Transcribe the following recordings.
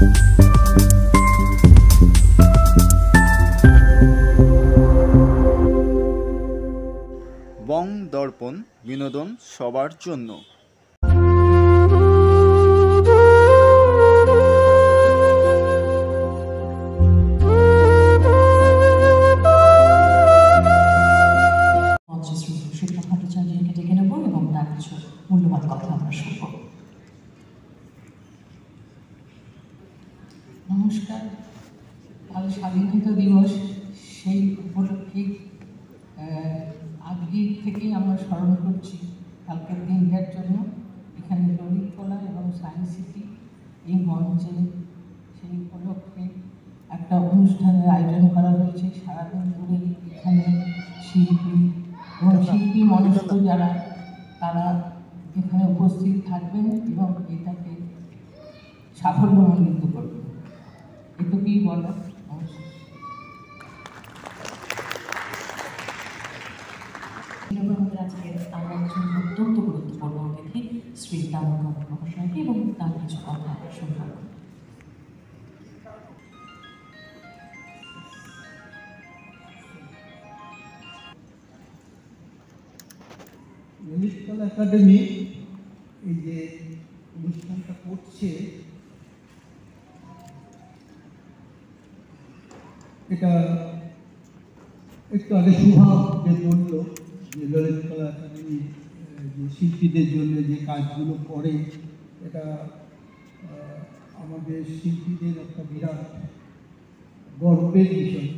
বং দর্পণ, বিনোদন সবার জন্য। ভট্টাচার্যকে ডেকে নেব এবং তার কিছু মূল্যবান কথা আমরা শুনব। নমস্কার। কাল স্বাধীনতা দিবস, সেই উপলক্ষে আজকে থেকেই আমরা স্মরণ করছি কালকের দিনটার জন্য। এখানে ললিতকলা এবং সায়েন্স সিটি এই মঞ্চে সেই উপলক্ষে একটা অনুষ্ঠানের আয়োজন করা হয়েছে। সারাদিন ধরে এখানে শিল্পী এবং শিল্পী মনস্ক যারা তারা এখানে উপস্থিত থাকবেন এবং এটাকে সাফল্যমণ্ডিত করবেন, এটুকুই বলার। আজকে আমরা একজন অত্যন্ত গুরুত্বপূর্ণ অতিথি শ্রী তারক মহাশয়কে এবং তার কিছু কথা শুনব। ললিতকলা একাডেমি এই যে অনুষ্ঠানটা করছে, এটা একটু আগে শুভা যে বলল যে ললিতকলা একাডেমি যে শিল্পীদের জন্য যে কাজগুলো করে, এটা আমাদের শিল্পীদের একটা বিরাট গর্বের বিষয়।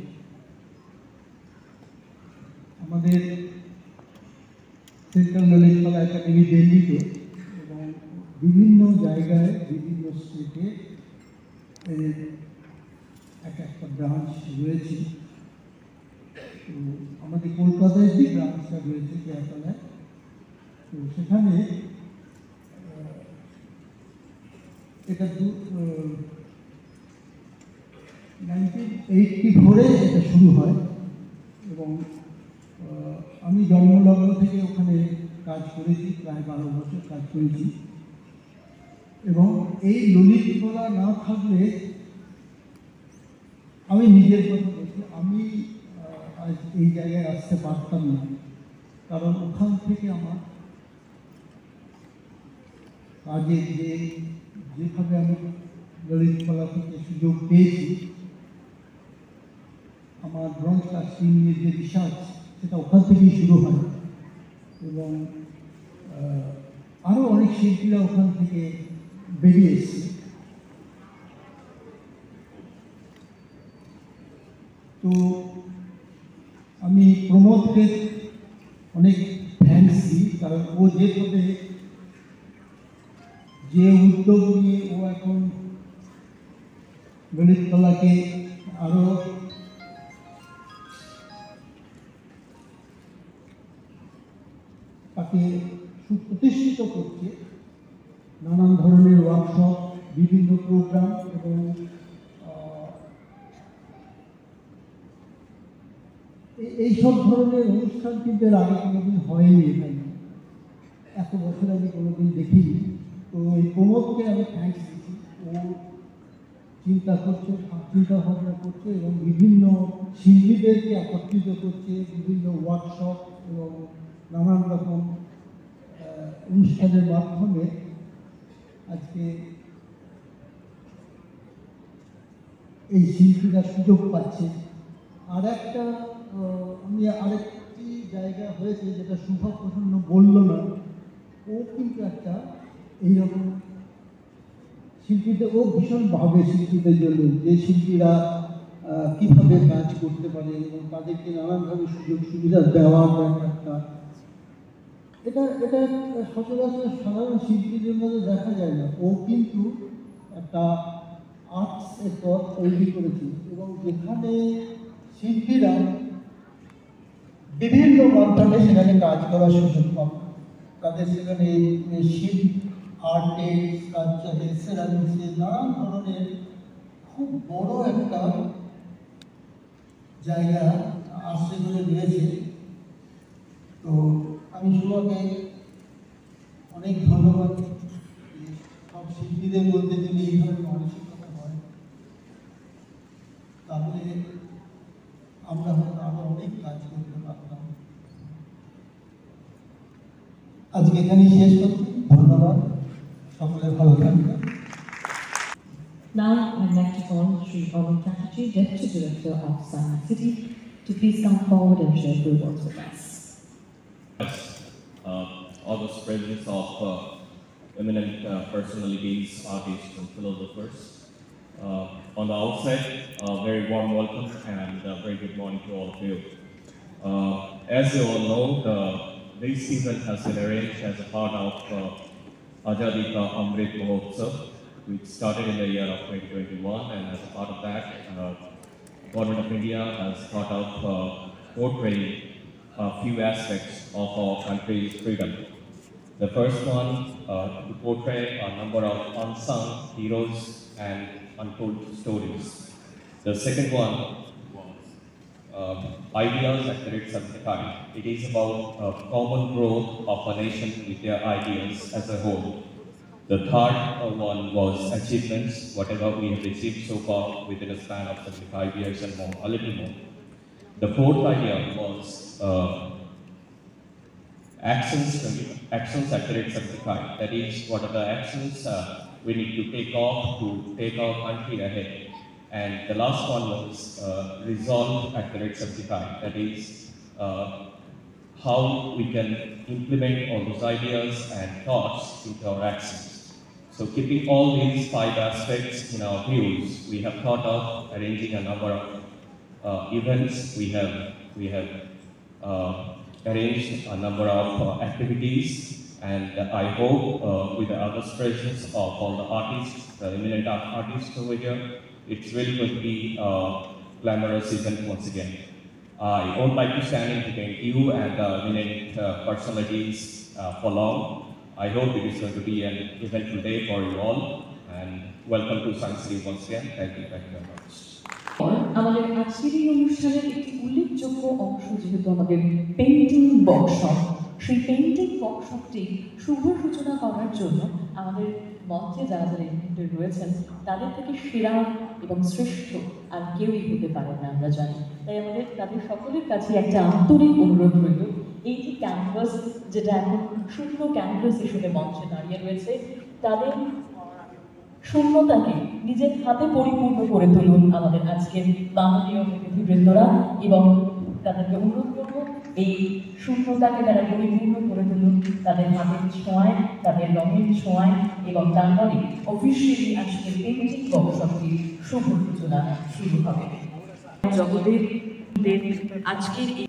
আমাদের সেন্ট্রাল ললিতকলা একাডেমি দিল্লিতে এবং বিভিন্ন জায়গায় বিভিন্ন স্টেটে এক একটা ব্রাঞ্চ রয়েছে। তো আমাদের কলকাতায় যে ব্রাঞ্চটা রয়েছে কেয়াতলায়, তো সেখানে এটা 1984 এটা শুরু হয় এবং আমি জন্মলগ্ন থেকে ওখানে কাজ করেছি, প্রায় 12 বছর কাজ করেছি। এবং এই ললিতকলা না থাকলে আমি নিজের কথা বলছি, আমি আজ এই জায়গায় আসতে পারতাম না। কারণ ওখান থেকে আমার কাজে যেভাবে আমি ললিতকলা থেকে সুযোগ পেয়েছি, আমার ব্রঞ্জ কাস্টিং নিয়ে যে রিসার্চ, সেটা ওখান থেকেই শুরু হয় এবং আরও অনেক শিল্পীরা ওখান থেকে বেরিয়ে এসছে। তো আমি প্রমোদকে অনেক থ্যাঙ্কস দিই, কারণ ও যেভাবে যে উদ্যোগ নিয়ে ও এখন ললিতকলাকে আরও তাকে সুপ্রতিষ্ঠিত করছে, নানান ধরনের ওয়ার্কশপ, বিভিন্ন প্রোগ্রাম এবং এইসব ধরনের অনুষ্ঠান কিন্তু এর আগে কোনোদিন হয়নি এখানে, এত বছর আমি কোনোদিন দেখিনি। তো এই প্রমোদকে আমি থ্যাঙ্কস দিচ্ছি। ও চিন্তা করছে, চিন্তা ভাবনা করছে এবং বিভিন্ন শিল্পীদেরকে একত্রিত করছে, বিভিন্ন ওয়ার্কশপ এবং নানান রকম অনুষ্ঠানের মাধ্যমে আজকে এই শিল্পীরা সুযোগ পাচ্ছে। আর একটা আমি আরেকটি জায়গা হয়েছে যেটা শুভা প্রসন্ন বলল না, ও কিন্তু একটা এইরকম শিল্পীদের, ও ভীষণ ভাবে শিল্পীদের জন্য, যে শিল্পীরা কীভাবে কাজ করতে পারে এবং তাদেরকে নানানভাবে সুযোগ সুবিধা দেওয়ার একটা, এটা সচরাচর সাধারণ শিল্পীদের মধ্যে দেখা যায় না। ও কিন্তু একটা আর্টসের পথ তৈরি করেছে এবং যেখানে শিল্পীরা বিভিন্ন মাধ্যমে সেখানে কাজ করার সুযোগ পাবে, তাদের সেখানে শিল্প, আর্টে, কালচারে, সেরামিক্সে নানান ধরনের খুব বড় একটা জায়গা আসতে ধরে রয়েছে। তো আমি শুভাকে অনেক ধন্যবাদ। সব শিল্পীদের মধ্যে যদি এই ধরনের মানসিকতা হয়, আজকে এখানেই শেষ করছি। ধন্যবাদ, সকলে ভালো থাকবেন। Now I'd like to call Sri Arun Chatterjee, Deputy Director of Science City, to please come forward and share few words with us. August presence of eminent personalities, artists, and philosophers. On the outside, a very warm welcome and a very good morning to all of you. As you all know, this event has been arranged as a part of Azadi Ka Amrit Mahotsav, which started in the year of 2021, and as a part of that, Government of India has thought of portraying a few aspects of our country's freedom. The first one, to portray a number of unsung heroes and untold stories. The second one, ideas at the rate of the time. It is about common growth of a nation with their ideas as a whole. The third one was achievements, whatever we have achieved so far within a span of 75 years and more, a little more. The fourth idea was actions at the rate of the time. That is, what are the actions we need to take off to take our country ahead. And the last one was resolve at the rate of the time. That is, how we can implement all those ideas and thoughts into our actions. So keeping all these 5 aspects in our views, we have thought of arranging a number of events. We have arranged a number of activities, and I hope with the August presence of all the artists, the eminent artists over here, it's really going to be a glamorous event once again. I won't like to stand in between you and the eminent personalities for long. I hope it is going to be an eventful day for you all, and welcome to Science City once again. Thank you very much. আমাদের আজকের এই অনুষ্ঠানের একটি উল্লেখযোগ্য অংশ যেহেতু আমাদের painting workshop, সেই পেইন্টিং ওয়ার্কশপটি শুভ সূচনা করার জন্য আমাদের মঞ্চে যারা যারা ইনভাইটেড রয়েছেন তাদের থেকে সেরা এবং শ্রেষ্ঠ আর কেউই হতে পারে না আমরা জানি। তাই আমাদের তাদের সকলের কাছে একটা আন্তরিক অনুরোধ রইল, এই যে ক্যানভাস যেটা এখন শূন্য ক্যানভাস হিসেবে মঞ্চে দাঁড়িয়ে রয়েছে, তাদের শূন্যতাকে নিজের হাতে পরিপূর্ণ করে তুলুন আমাদের আজকের বাঙালীয় অতিথিবৃন্দরা, এবং তাদেরকে অনুরোধ করব এই শূন্যতাকে তারা পরিপূর্ণ করে তুলুন তাদের হাতের ছোঁয়ায়, তাদের রঙের ছোঁয়ায়, এবং তারপরে অফিসিয়ালি আজকের পেইন্টিং ওয়ার্কশপটির শুভ সূচনা শুরু হবে। জগতের আজকের এই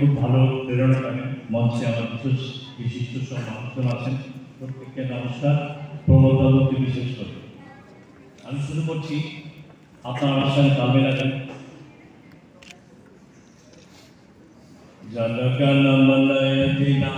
খুব ভালো প্রেরণা পাবেন। মঞ্চে আমার বিশিষ্ট সব মানুষজন আছেন, প্রত্যেককে নমস্কার, প্রমোদকে বিশেষ করে। আমি শুরু করছি, আপনার আমার সাথে তাল মেলাবেন। জনগণ মন দিনা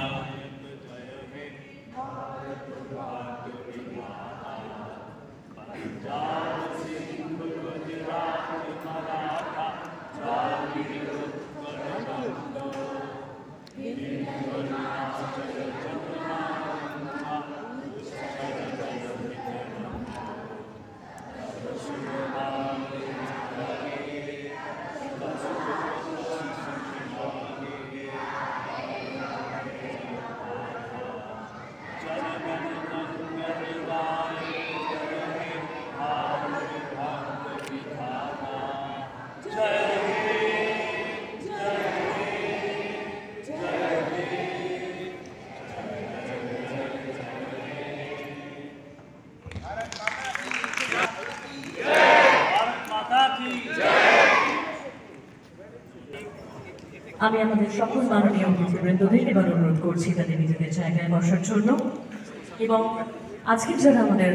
আমি আমাদের সকল মাননীয় অতিথিবৃন্দদের এবার অনুরোধ করছি তাদের নিজেদের জায়গায় বসার জন্য এবং আজকের যারা আমাদের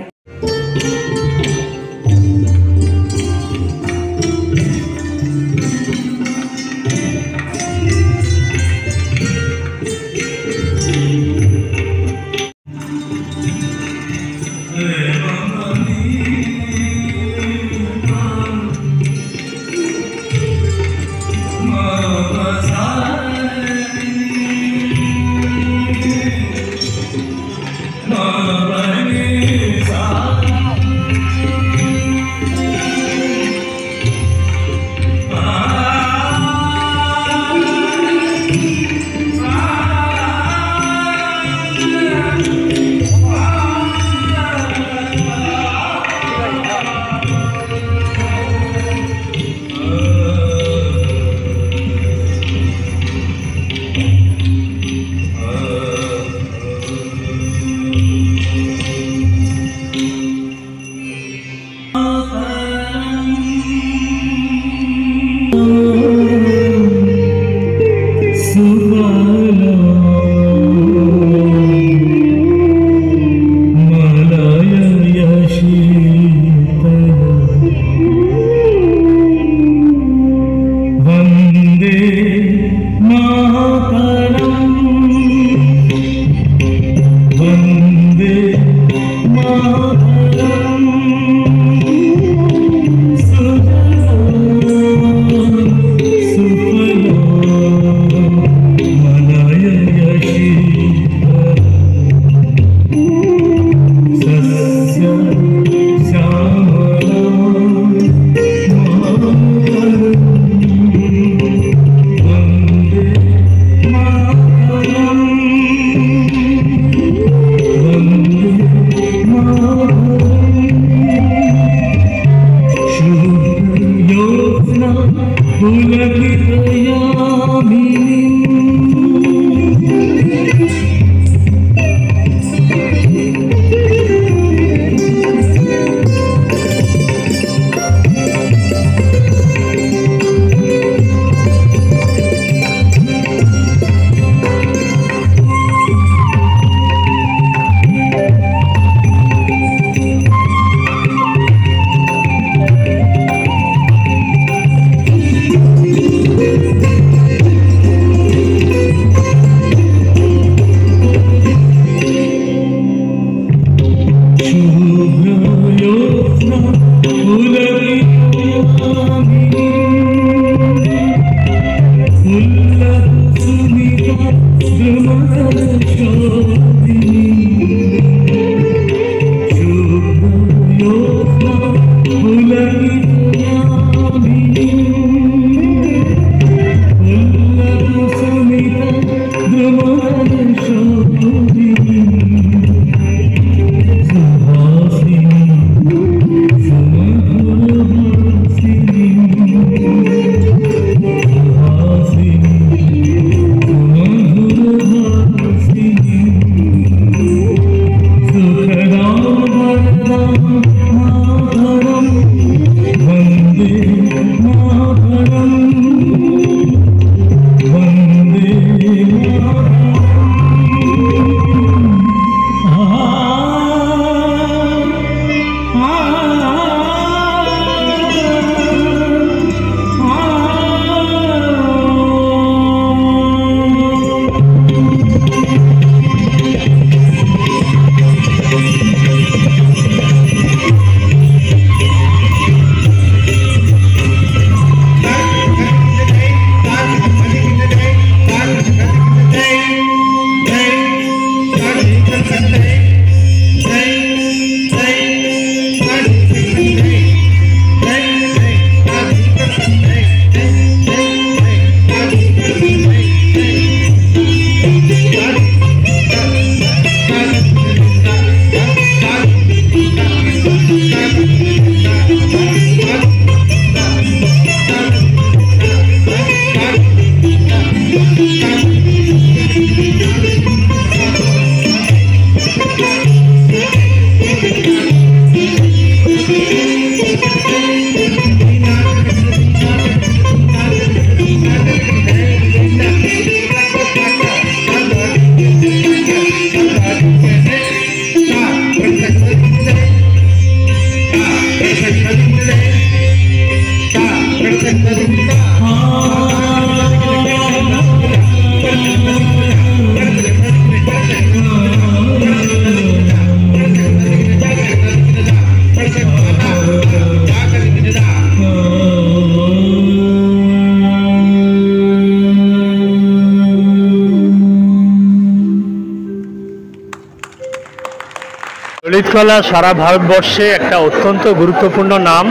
ললিতকলা সারা ভারতবর্ষে একটা অত্যন্ত গুরুত্বপূর্ণ নাম।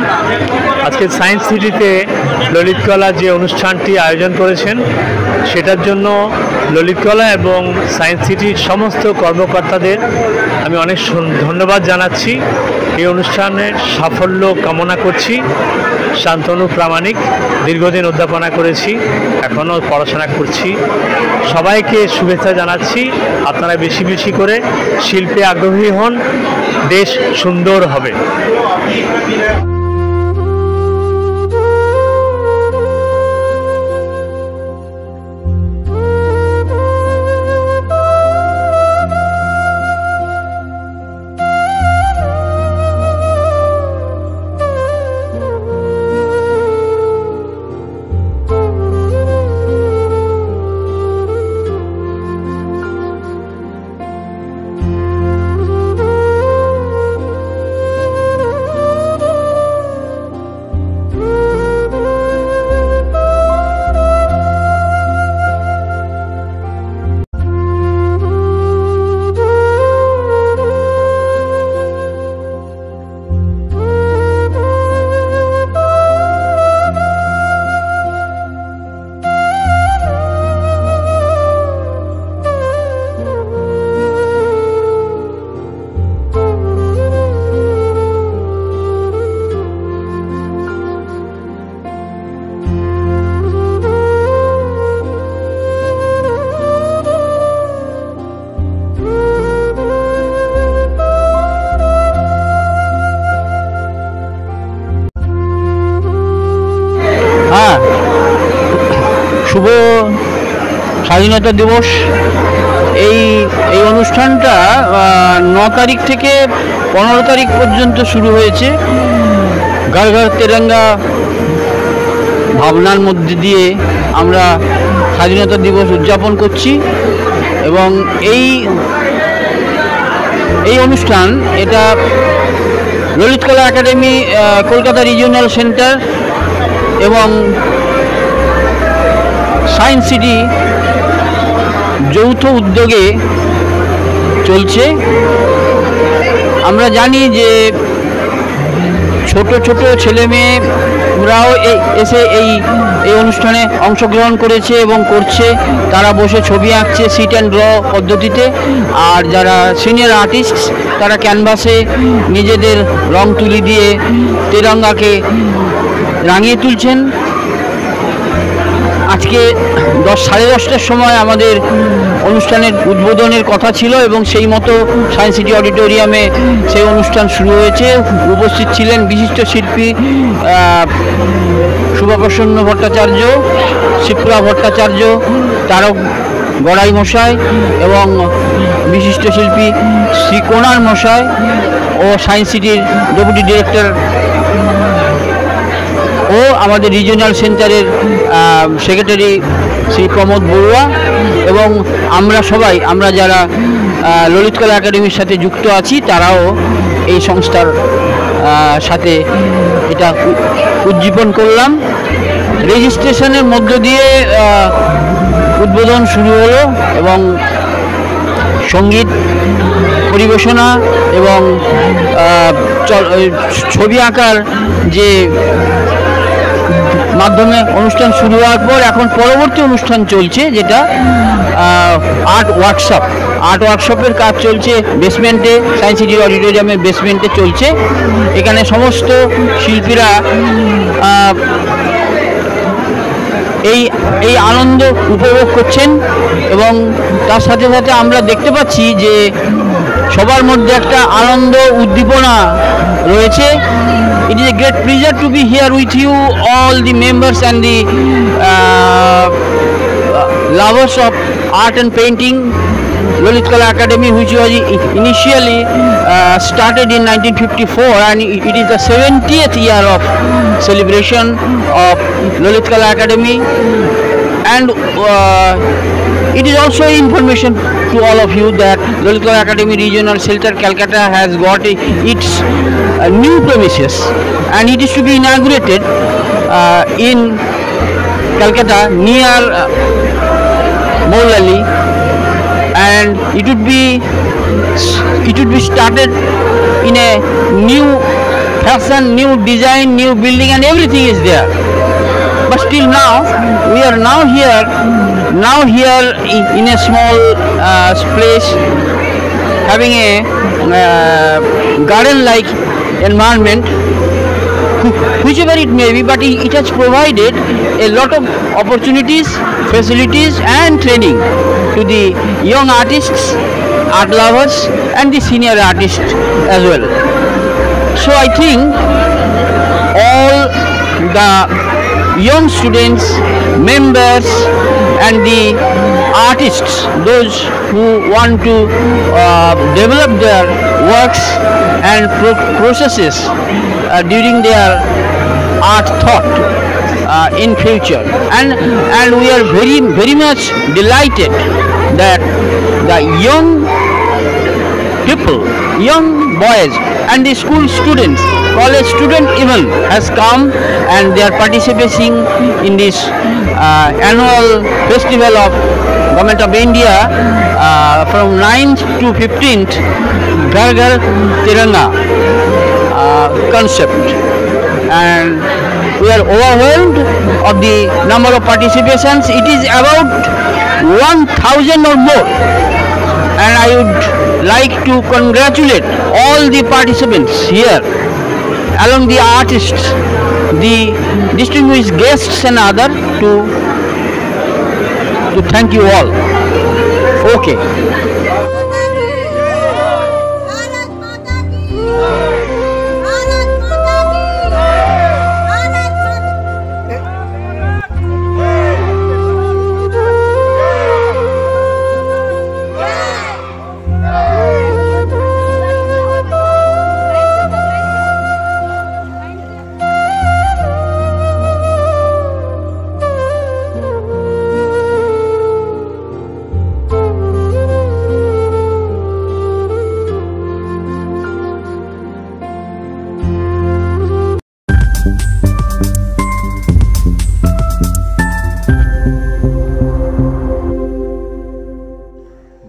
আজকে সায়েন্স সিটিতে ললিতকলা যে অনুষ্ঠানটি আয়োজন করেছেন সেটার জন্য ললিতকলা এবং সায়েন্স সিটির সমস্ত কর্মকর্তাদের আমি অনেক ধন্যবাদ জানাচ্ছি। এই অনুষ্ঠানের সাফল্য কামনা করছি। শান্তনু প্রামাণিক, দীর্ঘদিন অধ্যাপনা করেছি, এখনও পড়াশোনা করছি। সবাইকে শুভেচ্ছা জানাচ্ছি। আপনারা বেশি বেশি করে শিল্পে আগ্রহী হন, দেশ সুন্দর হবে। শুভ স্বাধীনতা দিবস। এই অনুষ্ঠানটা 9 তারিখ থেকে 15 তারিখ পর্যন্ত শুরু হয়েছে। ঘর ঘর তেরঙ্গা ভাবনার মধ্যে দিয়ে আমরা স্বাধীনতা দিবস উদযাপন করছি এবং এই অনুষ্ঠান এটা ললিতকলা একাডেমি, কলকাতা রিজিওনাল সেন্টার এবং সায়েন্স সিটি যৌথ উদ্যোগে চলছে। আমরা জানি যে ছোট ছোট ছেলে মেয়েরাও এসে এই অনুষ্ঠানে অংশগ্রহণ করেছে এবং করছে। তারা বসে ছবি আঁকছে সিট অ্যান্ড ড্র পদ্ধতিতে। আর যারা সিনিয়র আর্টিস্ট তারা ক্যানভাসে নিজেদের রং তুলি দিয়ে তেরঙ্গাকে রাঙিয়ে তুলছেন। আজকে 10:30টার সময় আমাদের অনুষ্ঠানের উদ্বোধনের কথা ছিল এবং সেই মতো সায়েন্স সিটি অডিটোরিয়ামে সেই অনুষ্ঠান শুরু হয়েছে। উপস্থিত ছিলেন বিশিষ্ট শিল্পী শুভপ্রসন্ন ভট্টাচার্য, শিপ্রা ভট্টাচার্য, তারক গড়াই মশাই এবং বিশিষ্ট শিল্পী শ্রী কোনার মশাই ও সায়েন্স সিটির ডেপুটি ডিরেক্টর ও আমাদের রিজিওনাল সেন্টারের সেক্রেটারি শ্রী প্রমোদ বড়ুয়া এবং আমরা যারা ললিতকলা একাডেমির সাথে যুক্ত আছি তারাও এই সংস্থার সাথে এটা উজ্জীবন করলাম। রেজিস্ট্রেশনের মধ্য দিয়ে উদ্বোধন শুরু হলো এবং সঙ্গীত পরিবেশনা এবং ছবি আঁকার যে মাধ্যমে অনুষ্ঠান শুরু হওয়ার পর এখন পরবর্তী অনুষ্ঠান চলছে, যেটা আর্ট ওয়ার্কশপের কাজ চলছে বেসমেন্টে, সায়েন্স সিটি অডিটোরিয়ামের বেসমেন্টে চলছে। এখানে সমস্ত শিল্পীরা এই আনন্দ উপভোগ করছেন এবং তার সাথে সাথে আমরা দেখতে পাচ্ছি যে সবার মধ্যে একটা আনন্দ উদ্দীপনা রয়েছে। It is a great pleasure to be here with you, all the members and the lovers of art and painting. Lolitkala Academy, which was initially started in 1954, and it is the 70th year of celebration of Lolitkala Academy. And it is also information to all of you that Lolitkala Academy Regional Center Calcutta has got its new premises, and it is to be inaugurated in Calcutta near Moulali, and and it would be started in a new fashion, new design, new building, and everything is there. But still now we are now here in a small place, having a garden-like environment, whichever it may be, but it has provided a lot of opportunities, facilities and training to the young artists, art lovers and the senior artists as well. So I think all the young students, members and the artists, those who want to develop their works and processes during their art thought in future, and we are very much delighted that the young people, young boys and the school students, college student even, has come and they are participating in this annual festival of Government of India from 9th to 15th Ghar Ghar Tiranga concept, and we are overwhelmed of the number of participations. It is about 1,000 or more, and I would like to congratulate all the participants here, along the artists, the distinguished guests and other, to thank you all. Okay.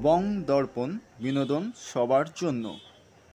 বং দর্পণ, বিনোদন সবার জন্য।